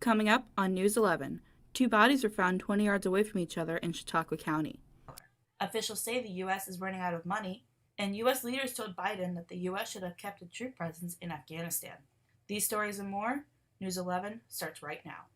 Coming up on News 11, two bodies were found 20 yards away from each other in Chautauqua County. Officials say the U.S. is running out of money, and U.S. leaders told Biden that the U.S. should have kept a troop presence in Afghanistan. These stories and more, News 11 starts right now.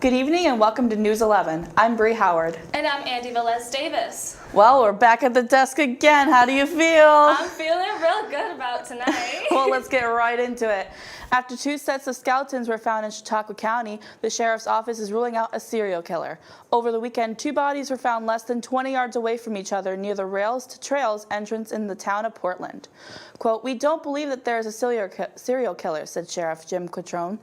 Good evening and welcome to News 11. I'm Bree Howard. And I'm Andy Velez-Davis. Well, we're back at the desk again. How do you feel? I'm feeling real good about tonight. Well, let's get right into it. After two sets of skeletons were found in Chautauqua County, the sheriff's office is ruling out a serial killer. Over the weekend, two bodies were found less than 20 yards away from each other near the Rails to Trails entrance in the town of Portland. Quote, "We don't believe that there is a serial killer," said Sheriff Jim Quattrone.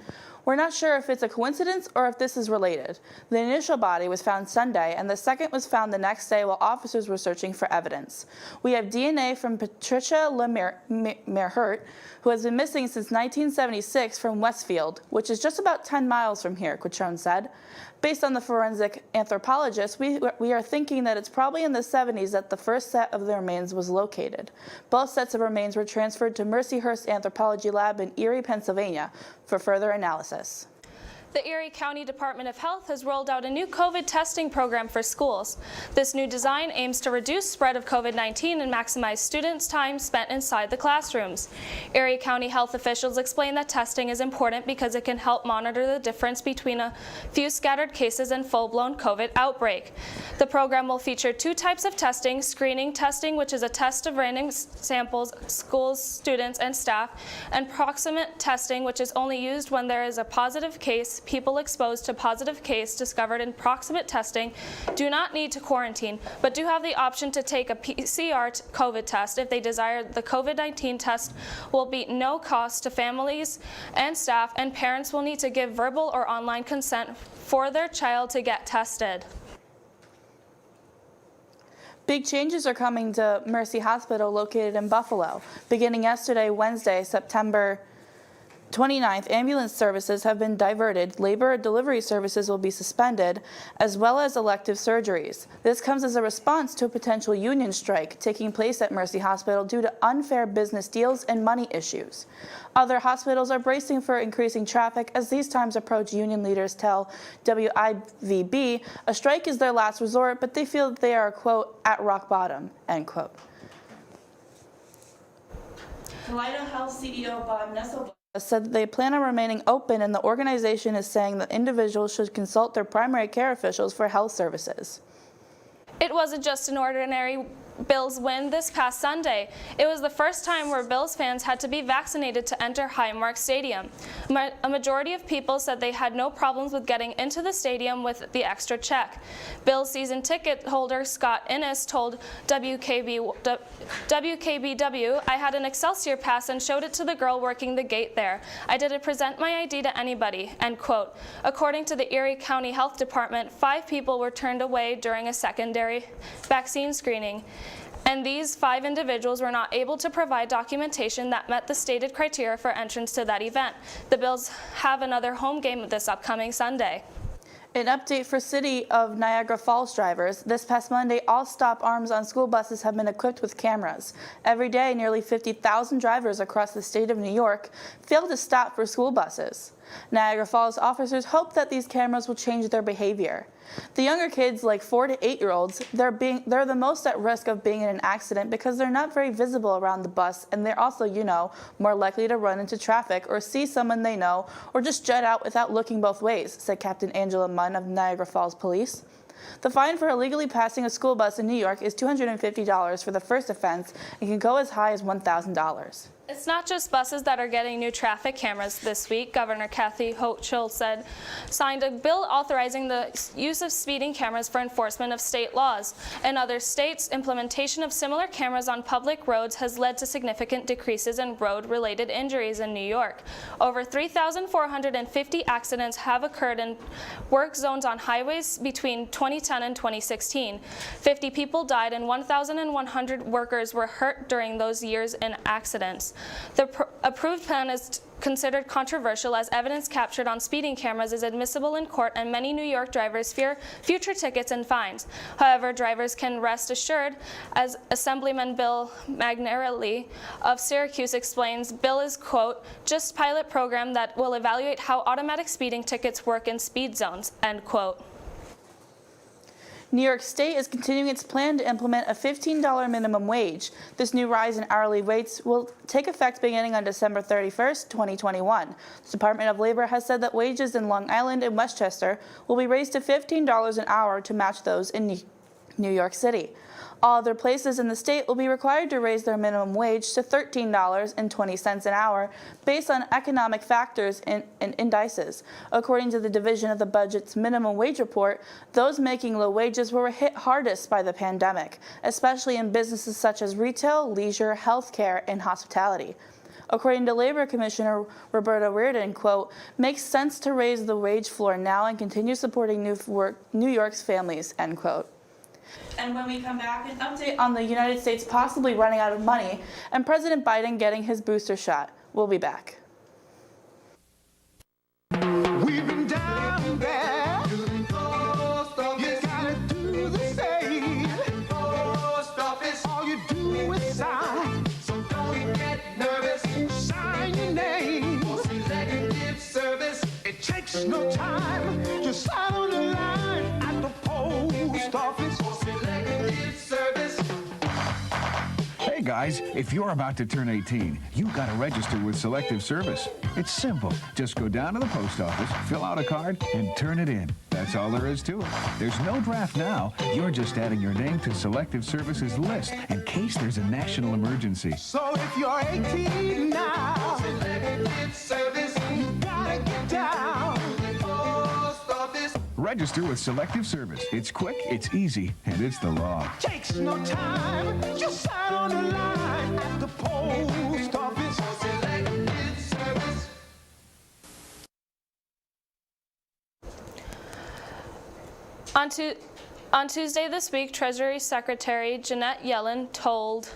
"We're not sure if it's a coincidence or if this is related." The initial body was found Sunday, and the second was found the next day while officers were searching for evidence. "We have DNA from Patricia Merhert, who has been missing since 1976 from Westfield, which is just about 10 miles from here," Quattrone said. "Based on the forensic anthropologist, we are thinking that it's probably in the 70s that the first set of the remains was located. Both sets of remains were transferred to Mercyhurst Anthropology Lab in Erie, Pennsylvania, for further analysis." The Erie County Department of Health has rolled out a new COVID testing program for schools. This new design aims to reduce spread of COVID-19 and maximize students' time spent inside the classrooms. Erie County health officials explain that testing is important because it can help monitor the difference between a few scattered cases and full-blown COVID outbreak. The program will feature two types of testing: screening testing, which is a test of random samples, schools, students, and staff, and proximate testing, which is only used when there is a positive case. People exposed to positive case discovered in proximate testing do not need to quarantine, but do have the option to take a PCR COVID test if they desire. The COVID-19 test will be no cost to families and staff, and parents will need to give verbal or online consent for their child to get tested. Big changes are coming to Mercy Hospital located in Buffalo. Beginning yesterday, Wednesday, September 29th, ambulance services have been diverted, labor and delivery services will be suspended, as well as elective surgeries. This comes as a response to a potential union strike taking place at Mercy Hospital due to unfair business deals and money issues. Other hospitals are bracing for increasing traffic as these times approach. Union leaders tell WIVB a strike is their last resort, but they feel that they are, quote, at rock bottom, end quote. Toledo Health CEO Bob Nesselberg said that they plan on remaining open, and the organization is saying that individuals should consult their primary care officials for health services. It wasn't just an ordinary Bills win this past Sunday. It was the first time where Bills fans had to be vaccinated to enter Highmark Stadium. A majority of people said they had no problems with getting into the stadium with the extra check. Bills season ticket holder Scott Innes told WKBW, "I had an Excelsior pass and showed it to the girl working the gate there. I didn't present my ID to anybody," end quote. According to the Erie County Health Department, 5 people were turned away during a secondary vaccine screening. And these 5 individuals were not able to provide documentation that met the stated criteria for entrance to that event. The Bills have another home game this upcoming Sunday. An update for City of Niagara Falls drivers. This past Monday, all stop arms on school buses have been equipped with cameras. Every day, nearly 50,000 drivers across the state of New York fail to stop for school buses. Niagara Falls officers hope that these cameras will change their behavior. The younger kids, like 4 to 8-year-olds, they're the most at risk of being in an accident because they're not very visible around the bus, and they're also, more likely to run into traffic or see someone they know or just jet out without looking both ways, said Captain Angela Munn of Niagara Falls Police. The fine for illegally passing a school bus in New York is $250 for the first offense and can go as high as $1,000. It's not just buses that are getting new traffic cameras this week. Governor Kathy Hochul signed a bill authorizing the use of speeding cameras for enforcement of state laws. In other states, implementation of similar cameras on public roads has led to significant decreases in road-related injuries in New York. Over 3,450 accidents have occurred in work zones on highways between 2010 and 2016. 50 people died and 1,100 workers were hurt during those years in accidents. The approved plan is considered controversial as evidence captured on speeding cameras is admissible in court, and many New York drivers fear future tickets and fines. However, drivers can rest assured, as Assemblyman Bill Magnarelli of Syracuse explains, bill is, quote, just pilot program that will evaluate how automatic speeding tickets work in speed zones, end quote. New York State is continuing its plan to implement a $15 minimum wage. This new rise in hourly rates will take effect beginning on December 31st, 2021. The Department of Labor has said that wages in Long Island and Westchester will be raised to $15 an hour to match those in New York City. All other places in the state will be required to raise their minimum wage to $13.20 an hour based on economic factors and indices. According to the Division of the Budget's minimum wage report, those making low wages were hit hardest by the pandemic, especially in businesses such as retail, leisure, healthcare, and hospitality. According to Labor Commissioner Roberta Reardon, quote, makes sense to raise the wage floor now and continue supporting New York's families, end quote. And when we come back, an update on the United States possibly running out of money and President Biden getting his booster shot. We'll be back. We've been down there. You gotta do the same. Post office. All you do is sign. So don't get nervous. Sign your name. For selective service. It takes no time. Just sign on the line at the post office. For selective service. Hey guys, if you're about to turn 18, you've got to register with Selective Service. It's simple. Just go down to the post office, fill out a card, and turn it in. That's all there is to it. There's no draft now. You're just adding your name to Selective Service's list in case there's a national emergency. So if you're 18 now, Selective Service, you gotta get down. Post office. Register with Selective Service. It's quick, it's easy, and it's the law. Takes no time. Just sign on the line at the post office. Selective Service. On Tuesday this week, Treasury Secretary Janet Yellen told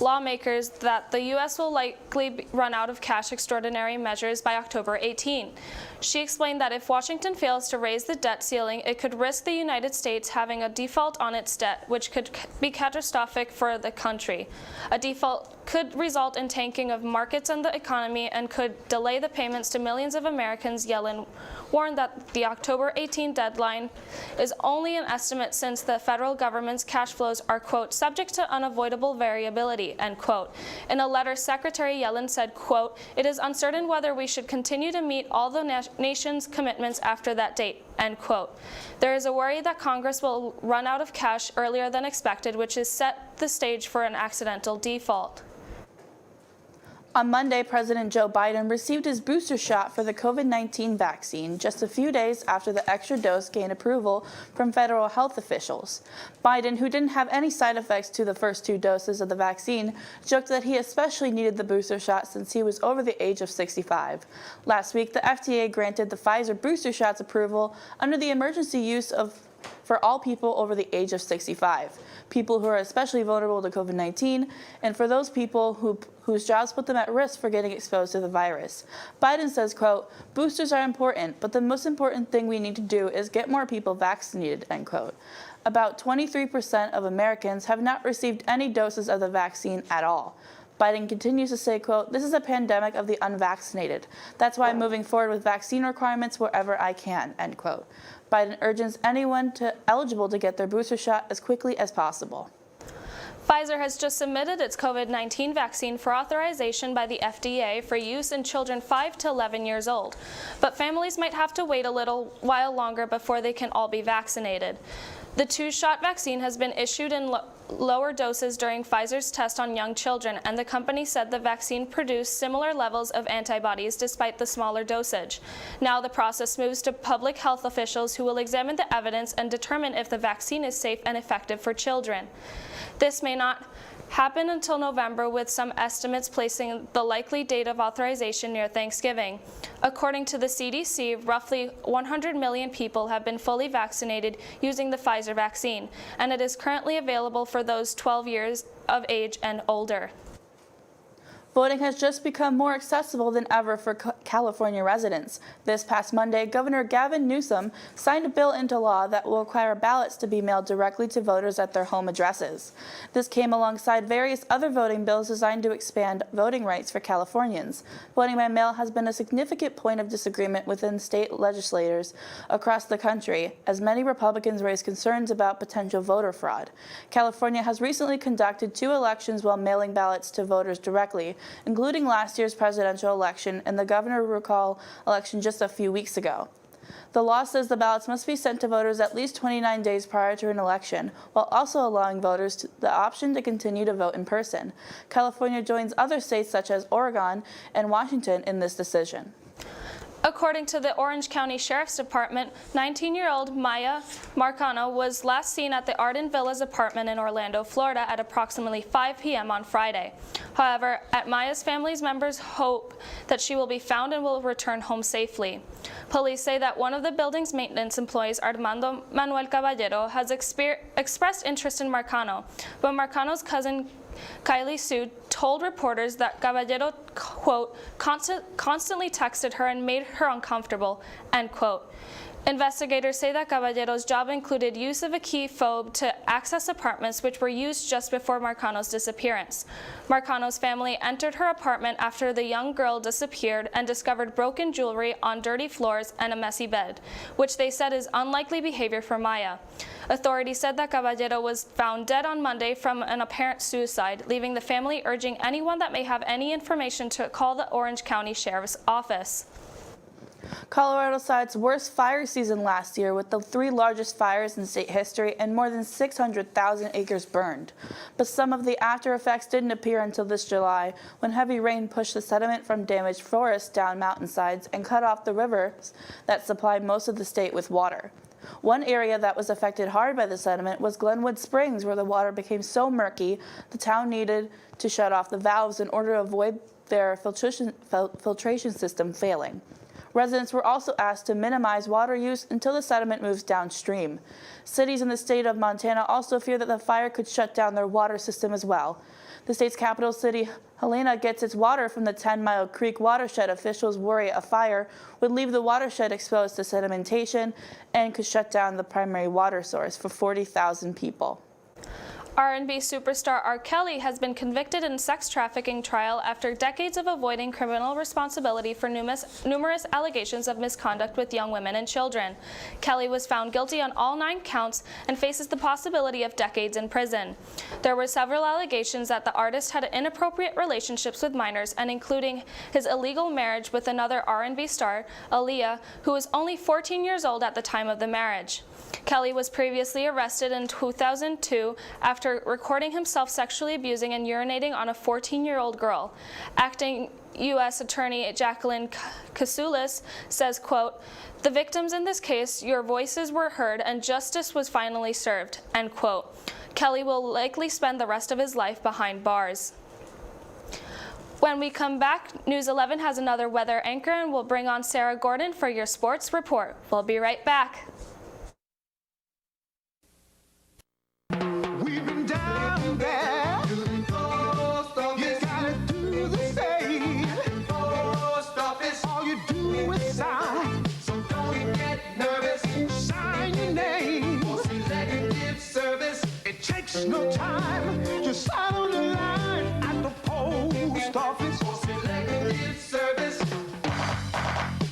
lawmakers that the U.S. will likely run out of cash extraordinary measures by October 18. She explained that if Washington fails to raise the debt ceiling, it could risk the United States having a default on its debt, which could be catastrophic for the country. A default could result in tanking of markets and the economy and could delay the payments to millions of Americans. Yellen warned that the October 18 deadline is only an estimate since the federal government's cash flows are, quote, subject to unavoidable variability, end quote. In a letter, Secretary Yellen said, quote, it is uncertain whether we should continue to meet all the nation's commitments after that date, end quote. There is a worry that Congress will run out of cash earlier than expected, which has set the stage for an accidental default. On Monday, President Joe Biden received his booster shot for the COVID-19 vaccine just a few days after the extra dose gained approval from federal health officials. Biden, who didn't have any side effects to the first 2 doses of the vaccine, joked that he especially needed the booster shot since he was over the age of 65. Last week, the FDA granted the Pfizer booster shots approval under the emergency use for all people over the age of 65, people who are especially vulnerable to COVID-19, and for those people whose jobs put them at risk for getting exposed to the virus. Biden says, quote, boosters are important, but the most important thing we need to do is get more people vaccinated, end quote. About 23% of Americans have not received any doses of the vaccine at all. Biden continues to say, quote, this is a pandemic of the unvaccinated. That's why I'm moving forward with vaccine requirements wherever I can, end quote. Biden urges anyone eligible to get their booster shot as quickly as possible. Pfizer has just submitted its COVID-19 vaccine for authorization by the FDA for use in children 5 to 11 years old, but families might have to wait a little while longer before they can all be vaccinated. The 2-shot vaccine has been issued in lower doses during Pfizer's test on young children, and the company said the vaccine produced similar levels of antibodies despite the smaller dosage. Now the process moves to public health officials who will examine the evidence and determine if the vaccine is safe and effective for children. This may not happen until November, with some estimates placing the likely date of authorization near Thanksgiving. According to the CDC, roughly 100 million people have been fully vaccinated using the Pfizer vaccine, and it is currently available for those 12 years of age and older. Voting has just become more accessible than ever for California residents. This past Monday, Governor Gavin Newsom signed a bill into law that will require ballots to be mailed directly to voters at their home addresses. This came alongside various other voting bills designed to expand voting rights for Californians. Voting by mail has been a significant point of disagreement within state legislators across the country, as many Republicans raise concerns about potential voter fraud. California has recently conducted 2 elections while mailing ballots to voters directly, including last year's presidential election and the governor recall election just a few weeks ago. The law says the ballots must be sent to voters at least 29 days prior to an election, while also allowing voters the option to continue to vote in person. California joins other states such as Oregon and Washington in this decision. According to the Orange County Sheriff's Department, 19-year-old Maya Marcano was last seen at the Arden Villas apartment in Orlando, Florida at approximately 5 p.m. on Friday. However, Maya's family's members hope that she will be found and will return home safely. Police say that one of the building's maintenance employees, Armando Manuel Caballero, has expressed interest in Marcano, but Marcano's cousin Kylie Sue told reporters that Caballero, quote, constantly texted her and made her uncomfortable, end quote. Investigators say that Caballero's job included use of a key fob to access apartments which were used just before Marcano's disappearance. Marcano's family entered her apartment after the young girl disappeared and discovered broken jewelry on dirty floors and a messy bed, which they said is unlikely behavior for Maya. Authorities said that Caballero was found dead on Monday from an apparent suicide, leaving the family urging anyone that may have any information to call the Orange County Sheriff's Office. Colorado saw its worst fire season last year, with the 3 largest fires in state history and more than 600,000 acres burned. But some of the after effects didn't appear until this July, when heavy rain pushed the sediment from damaged forests down mountainsides and cut off the rivers that supplied most of the state with water. One area that was affected hard by the sediment was Glenwood Springs, where the water became so murky the town needed to shut off the valves in order to avoid their filtration system failing. Residents were also asked to minimize water use until the sediment moves downstream. Cities in the state of Montana also fear that the fire could shut down their water system as well. The state's capital city, Helena, gets its water from the 10 Mile Creek watershed. Officials worry a fire would leave the watershed exposed to sedimentation and could shut down the primary water source for 40,000 people. R&B superstar R. Kelly has been convicted in sex trafficking trial after decades of avoiding criminal responsibility for numerous allegations of misconduct with young women and children. Kelly was found guilty on all 9 counts and faces the possibility of decades in prison. There were several allegations that the artist had inappropriate relationships with minors, and including his illegal marriage with another R&B star, Aaliyah, who was only 14 years old at the time of the marriage. Kelly was previously arrested in 2002 after recording himself sexually abusing and urinating on a 14-year-old girl. Acting U.S. Attorney Jacqueline Casoulis says, quote, "The victims in this case, your voices were heard and justice was finally served," end quote. Kelly will likely spend the rest of his life behind bars. When we come back, News 11 has another weather anchor, and we'll bring on Sarah Gordon for your sports report. We'll be right back. We've been down there. You gotta do the same. All you do is sign. So don't get nervous. Sign your name. For selective service. It takes no time. Just sign on the line at the post office. For selective service.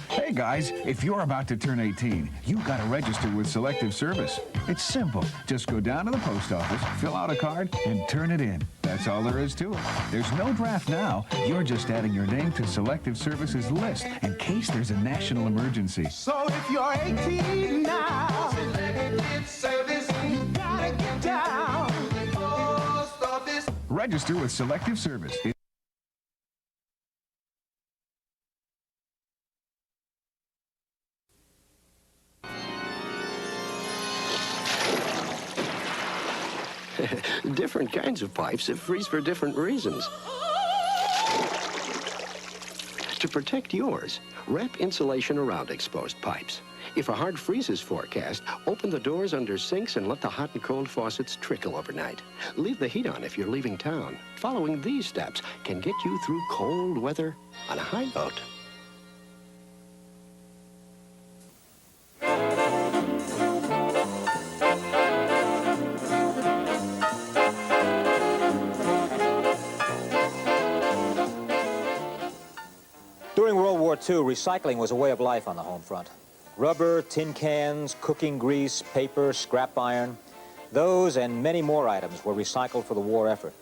Hey guys, if you're about to turn 18, you've got to register with Selective Service. It's simple. Just go down to the post office, fill out a card, and turn it in. That's all there is to it. There's no draft now. You're just adding your name to Selective Service's list in case there's a national emergency. So if you're 18 now, Selective Service, you gotta get down. register with Selective Service. Different kinds of pipes freeze for different reasons. To protect yours, wrap insulation around exposed pipes. If a hard freeze is forecast, open the doors under sinks and let the hot and cold faucets trickle overnight. Leave the heat on if you're leaving town. Following these steps can get you through cold weather on a high note. During World War II, recycling was a way of life on the home front. Rubber, tin cans, cooking grease, paper, scrap iron, those and many more items were recycled for the war effort.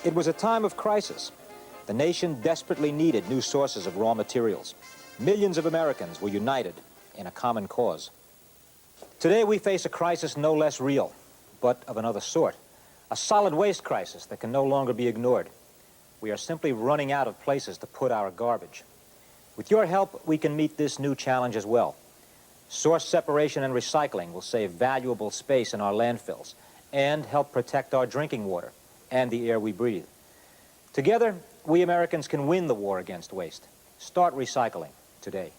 It was a time of crisis. The nation desperately needed new sources of raw materials. Millions of Americans were united in a common cause. Today we face a crisis no less real, but of another sort. A solid waste crisis that can no longer be ignored. We are simply running out of places to put our garbage. With your help, we can meet this new challenge as well. Source separation and recycling will save valuable space in our landfills and help protect our drinking water and the air we breathe. Together, we Americans can win the war against waste. Start recycling today.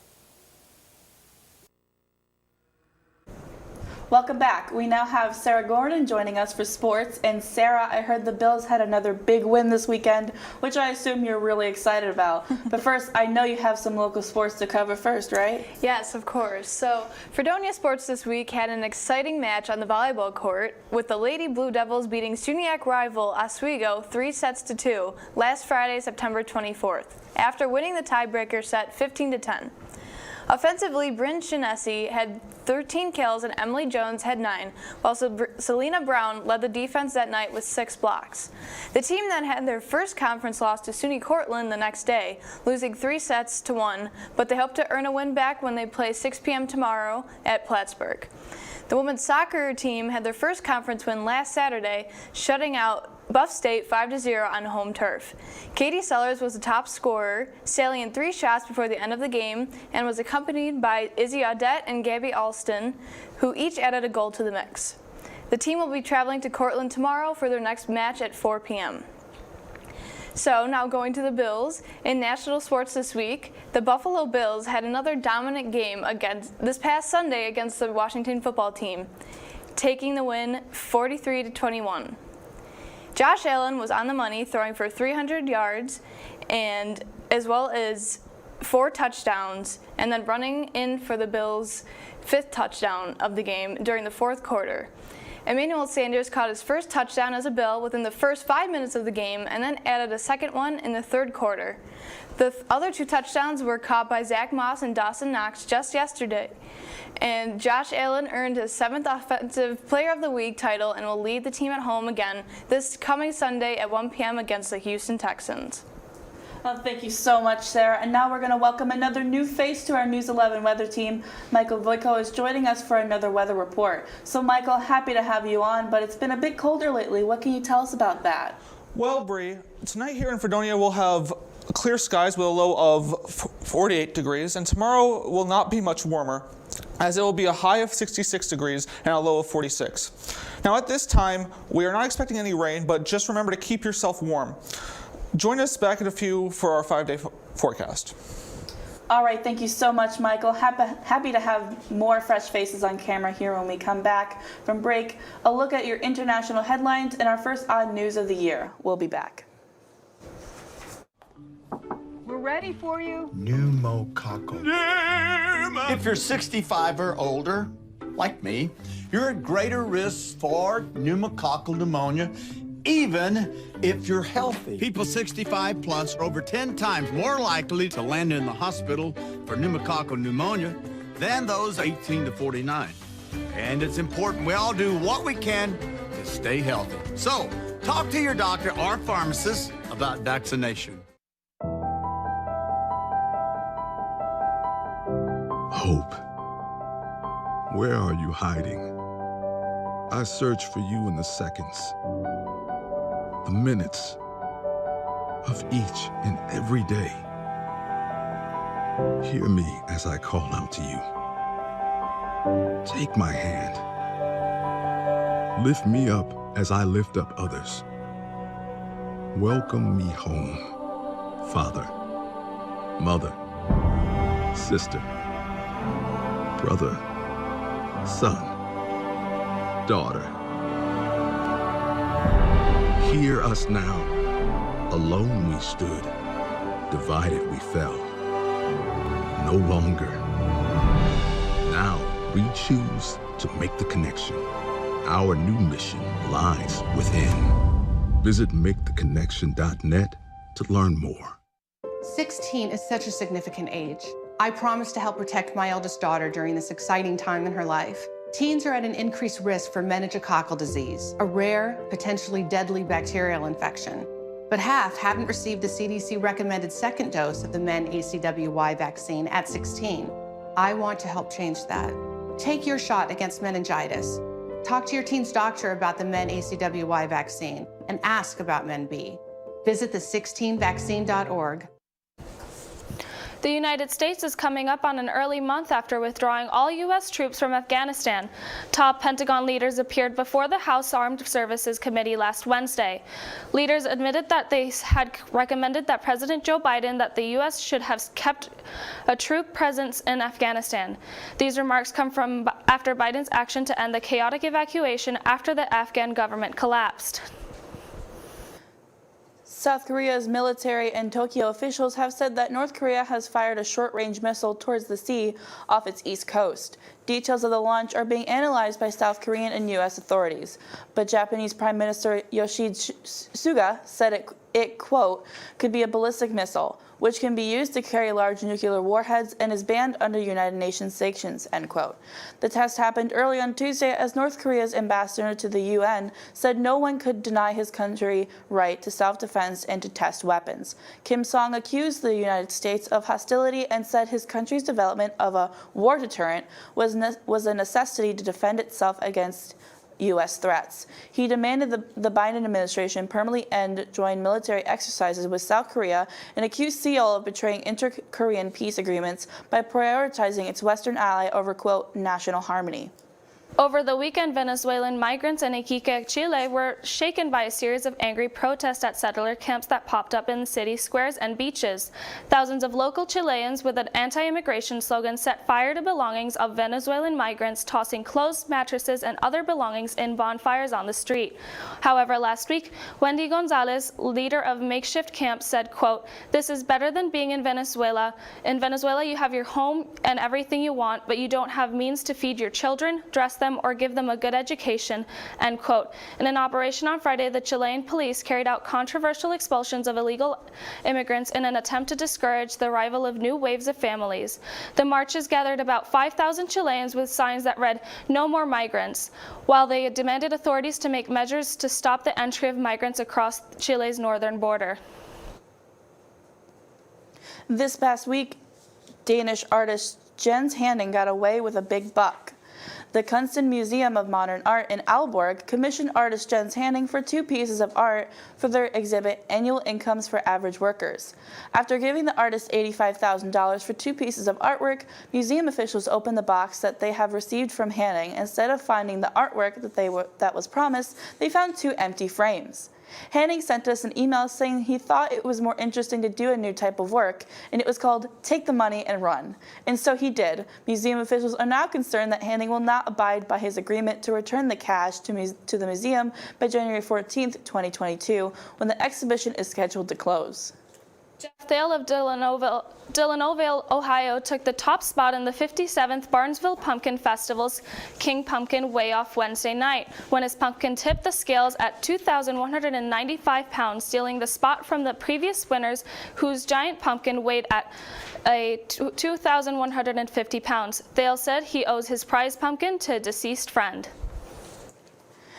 Welcome back. We now have Sarah Gordon joining us for sports. And Sarah, I heard the Bills had another big win this weekend, which I assume you're really excited about. But first, I know you have some local sports to cover first, right? Yes, of course. So, Fredonia Sports this week had an exciting match on the volleyball court, with the Lady Blue Devils beating SUNYAC rival Oswego 3-2 last Friday, September 24th, after winning the tiebreaker set 15-10. Offensively, Bryn Shinessi had 13 kills and Emily Jones had 9, while Selena Brown led the defense that night with 6 blocks. The team then had their first conference loss to SUNY Cortland the next day, losing 3-1, but they hope to earn a win back when they play 6 p.m. tomorrow at Plattsburgh. The women's soccer team had their first conference win last Saturday, shutting out Buff State 5-0 on home turf. Katie Sellers was the top scorer, sailing in 3 shots before the end of the game, and was accompanied by Izzy Audette and Gabby Alston, who each added a goal to the mix. The team will be traveling to Cortland tomorrow for their next match at 4 p.m. So now going to the Bills. In national sports this week, the Buffalo Bills had another dominant game this past Sunday against the Washington football team, taking the win 43-21. Josh Allen was on the money, throwing for 300 yards and as well as 4 touchdowns, and then running in for the Bills' 5th touchdown of the game during the 4th quarter. Emmanuel Sanders caught his first touchdown as a Bill within the first 5 minutes of the game and then added a second one in the 3rd quarter. The other 2 touchdowns were caught by Zach Moss and Dawson Knox just yesterday. And Josh Allen earned his 7th Offensive Player of the Week title and will lead the team at home again this coming Sunday at 1 p.m. against the Houston Texans. Well, thank you so much, Sarah. And now we're going to welcome another new face to our News 11 weather team. Michael Voyko is joining us for another weather report. So, Michael, happy to have you on, but it's been a bit colder lately. What can you tell us about that? Well, Bree, tonight here in Fredonia we'll have clear skies with a low of 48 degrees, and tomorrow will not be much warmer, as it will be a high of 66 degrees and a low of 46. Now, at this time, we are not expecting any rain, but just remember to keep yourself warm. Join us back in a few for our 5-day forecast. All right, thank you so much, Michael. Happy to have more fresh faces on camera here when we come back from break. A look at your international headlines and our first odd news of the year. We'll be back. We're ready for you. Pneumococcal. If you're 65 or older, like me, you're at greater risk for pneumococcal pneumonia, even if you're healthy. People 65 plus are over 10 times more likely to land in the hospital for pneumococcal pneumonia than those 18 to 49. And it's important we all do what we can to stay healthy. So, talk to your doctor or pharmacist about vaccination. Hope. Where are you hiding? I search for you in the seconds, the minutes of each and every day. Hear me as I call out to you. Take my hand. Lift me up as I lift up others. Welcome me home, father, mother, sister, brother, son, daughter. Hear us now. Alone we stood, divided we fell. No longer. Now we choose to make the connection. Our new mission lies within. Visit maketheconnection.net to learn more. 16 is such a significant age. I promised to help protect my eldest daughter during this exciting time in her life. Teens are at an increased risk for meningococcal disease, a rare, potentially deadly bacterial infection. But half haven't received the CDC recommended second dose of the MenACWY vaccine at 16. I want to help change that. Take your shot against meningitis. Talk to your teen's doctor about the MenACWY vaccine and ask about MenB. Visit the16vaccine.org. The United States is coming up on an early month after withdrawing all U.S. troops from Afghanistan. Top Pentagon leaders appeared before the House Armed Services Committee last Wednesday. Leaders admitted that they had recommended that President Joe Biden that the U.S. should have kept a troop presence in Afghanistan. These remarks come from after Biden's action to end the chaotic evacuation after the Afghan government collapsed. South Korea's military and Tokyo officials have said that North Korea has fired a short-range missile towards the sea off its east coast. Details of the launch are being analyzed by South Korean and U.S. authorities, but Japanese Prime Minister Yoshihide Suga said it, quote, could be a ballistic missile, which can be used to carry large nuclear warheads and is banned under United Nations sanctions, end quote. The test happened early on Tuesday as North Korea's ambassador to the UN said no one could deny his country right to self-defense and to test weapons. Kim Song accused the United States of hostility and said his country's development of a war deterrent was a necessity to defend itself against U.S. threats. He demanded the Biden administration permanently end joint military exercises with South Korea and accused Seoul of betraying inter-Korean peace agreements by prioritizing its Western ally over, quote, national harmony. Over the weekend, Venezuelan migrants in Iquique, Chile were shaken by a series of angry protests at settler camps that popped up in the city squares and beaches. Thousands of local Chileans with an anti-immigration slogan set fire to belongings of Venezuelan migrants, tossing clothes, mattresses, and other belongings in bonfires on the street. However, last week, Wendy Gonzalez, leader of makeshift camps, said, quote, this is better than being in Venezuela. In Venezuela, you have your home and everything you want, but you don't have means to feed your children, dress them, or give them a good education, end quote. In an operation on Friday, the Chilean police carried out controversial expulsions of illegal immigrants in an attempt to discourage the arrival of new waves of families. The marches gathered about 5,000 Chileans with signs that read, "No more migrants," while they demanded authorities to make measures to stop the entry of migrants across Chile's northern border. This past week, Danish artist Jens Hanning got away with a big buck. The Kunsten Museum of Modern Art in Aalborg commissioned artist Jens Hanning for 2 pieces of art for their exhibit Annual Incomes for Average Workers. After giving the artist $85,000 for 2 pieces of artwork, museum officials opened the box that they have received from Hanning. Instead of finding the artwork that was promised, they found 2 empty frames. Hanning sent us an email saying he thought it was more interesting to do a new type of work, and it was called Take the Money and Run. And so he did. Museum officials are now concerned that Hanning will not abide by his agreement to return the cash to the museum by January 14th, 2022, when the exhibition is scheduled to close. Jeff Thale of Delanoville, Ohio, took the top spot in the 57th Barnesville Pumpkin Festival's King Pumpkin Weigh-Off Wednesday night, when his pumpkin tipped the scales at 2,195 pounds, stealing the spot from the previous winners, whose giant pumpkin weighed at 2,150 pounds. Thale said he owes his prize pumpkin to a deceased friend.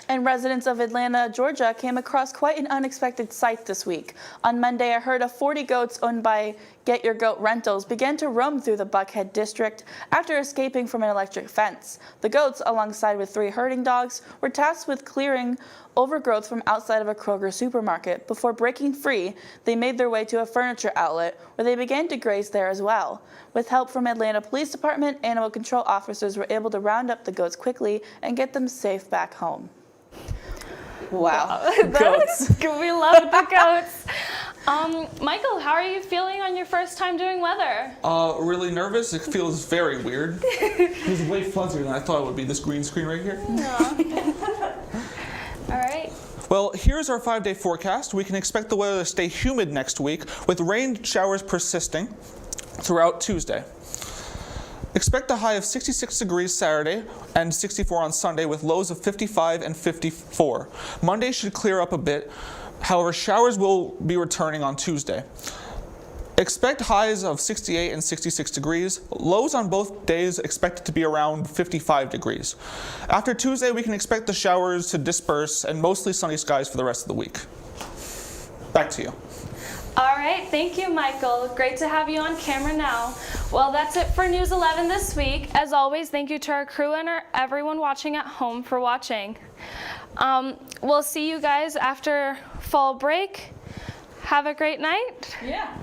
And residents of Atlanta, Georgia came across quite an unexpected sight this week. On Monday, a herd of 40 goats owned by Get Your Goat Rentals began to roam through the Buckhead district after escaping from an electric fence. The goats, alongside with 3 herding dogs, were tasked with clearing overgrowth from outside of a Kroger supermarket. Before breaking free, they made their way to a furniture outlet where they began to graze there as well. With help from Atlanta Police Department, animal control officers were able to round up the goats quickly and get them safe back home. Wow. Goats. We love the goats. Michael, how are you feeling on your first time doing weather? Really nervous. It feels very weird. It was way fuzzier than I thought it would be. This green screen right here. All right. Well, here's our 5-day forecast. We can expect the weather to stay humid next week, with rain showers persisting throughout Tuesday. Expect a high of 66 degrees Saturday and 64 on Sunday, with lows of 55 and 54. Monday should clear up a bit. However, showers will be returning on Tuesday. Expect highs of 68 and 66 degrees. Lows on both days expected to be around 55 degrees. After Tuesday, we can expect the showers to disperse and mostly sunny skies for the rest of the week. Back to you. All right, thank you, Michael. Great to have you on camera now. Well, that's it for News 11 this week. As always, thank you to our crew and everyone watching at home for watching. We'll see you guys after fall break. Have a great night. Yeah.